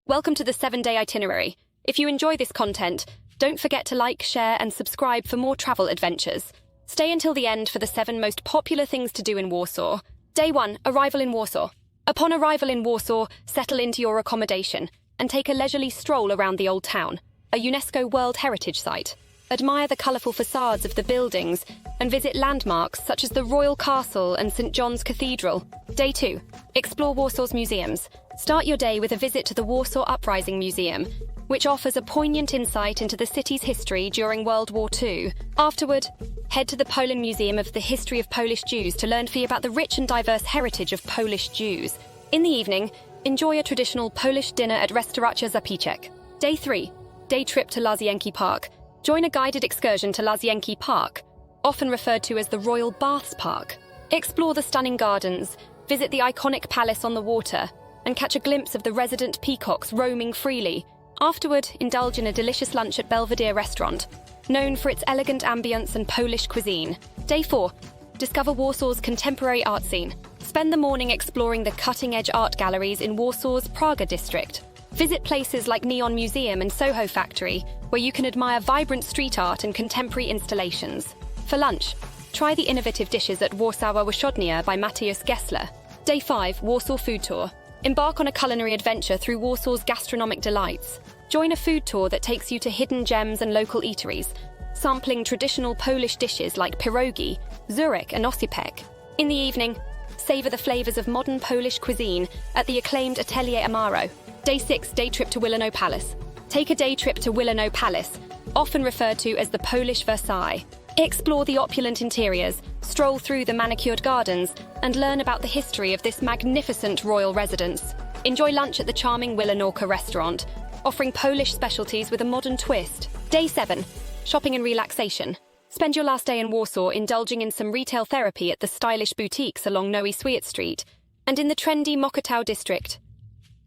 Welcome to the 7-day itinerary. If you enjoy this content, don't forget to like, share, and subscribe for more travel adventures. Stay until the end for the 7 most popular things to do in Warsaw. Day 1, arrival in Warsaw. Upon arrival in Warsaw, settle into your accommodation and take a leisurely stroll around the Old Town, a UNESCO World Heritage Site. Admire the colourful facades of the buildings and visit landmarks such as the Royal Castle and St. John's Cathedral. Day 2, explore Warsaw's museums. Start your day with a visit to the Warsaw Uprising Museum, which offers a poignant insight into the city's history during World War II. Afterward, head to the POLIN Museum of the History of Polish Jews to learn about the rich and diverse heritage of Polish Jews. In the evening, enjoy a traditional Polish dinner at Restauracja Zapiczek. Day 3, day trip to Łazienki Park. Join a guided excursion to Łazienki Park, often referred to as the Royal Baths Park. Explore the stunning gardens, visit the iconic palace on the water, and catch a glimpse of the resident peacocks roaming freely. Afterward, indulge in a delicious lunch at Belvedere Restaurant, known for its elegant ambience and Polish cuisine. Day 4, discover Warsaw's contemporary art scene. Spend the morning exploring the cutting-edge art galleries in Warsaw's Praga district. Visit places like Neon Museum and Soho Factory, where you can admire vibrant street art and contemporary installations. For lunch, try the innovative dishes at Warsaw Uprising by Matthias Gessler. Day 5, Warsaw Food Tour. Embark on a culinary adventure through Warsaw's gastronomic delights. Join a food tour that takes you to hidden gems and local eateries, sampling traditional Polish dishes like pierogi, zurek, and oscypek. In the evening, savor the flavors of modern Polish cuisine at the acclaimed Atelier Amaro. Day 6, day trip to Wilano Palace. Take a day trip to Wilano Palace, often referred to as the Polish Versailles. Explore the opulent interiors, stroll through the manicured gardens, and learn about the history of this magnificent royal residence. Enjoy lunch at the charming Wilanowka restaurant, offering Polish specialties with a modern twist. Day 7, shopping and relaxation. Spend your last day in Warsaw indulging in some retail therapy at the stylish boutiques along Nowy Swiat Street and in the trendy Mokotów district.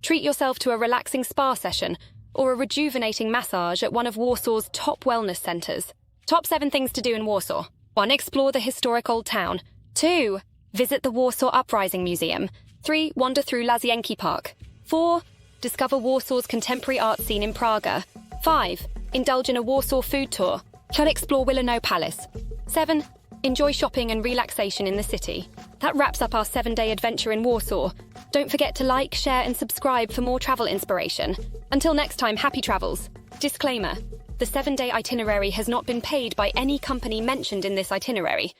Treat yourself to a relaxing spa session or a rejuvenating massage at one of Warsaw's top wellness centres. Top 7 things to do in Warsaw. 1. Explore the historic Old Town. 2. Visit the Warsaw Uprising Museum. 3. Wander through Łazienki Park. 4. Discover Warsaw's contemporary art scene in Praga. 5. Indulge in a Warsaw food tour. Explore Wilano Palace. 7. Enjoy shopping and relaxation in the city. That wraps up our 7-day adventure in Warsaw. Don't forget to like, share, and subscribe for more travel inspiration. Until next time, happy travels. Disclaimer: the 7-day itinerary has not been paid by any company mentioned in this itinerary.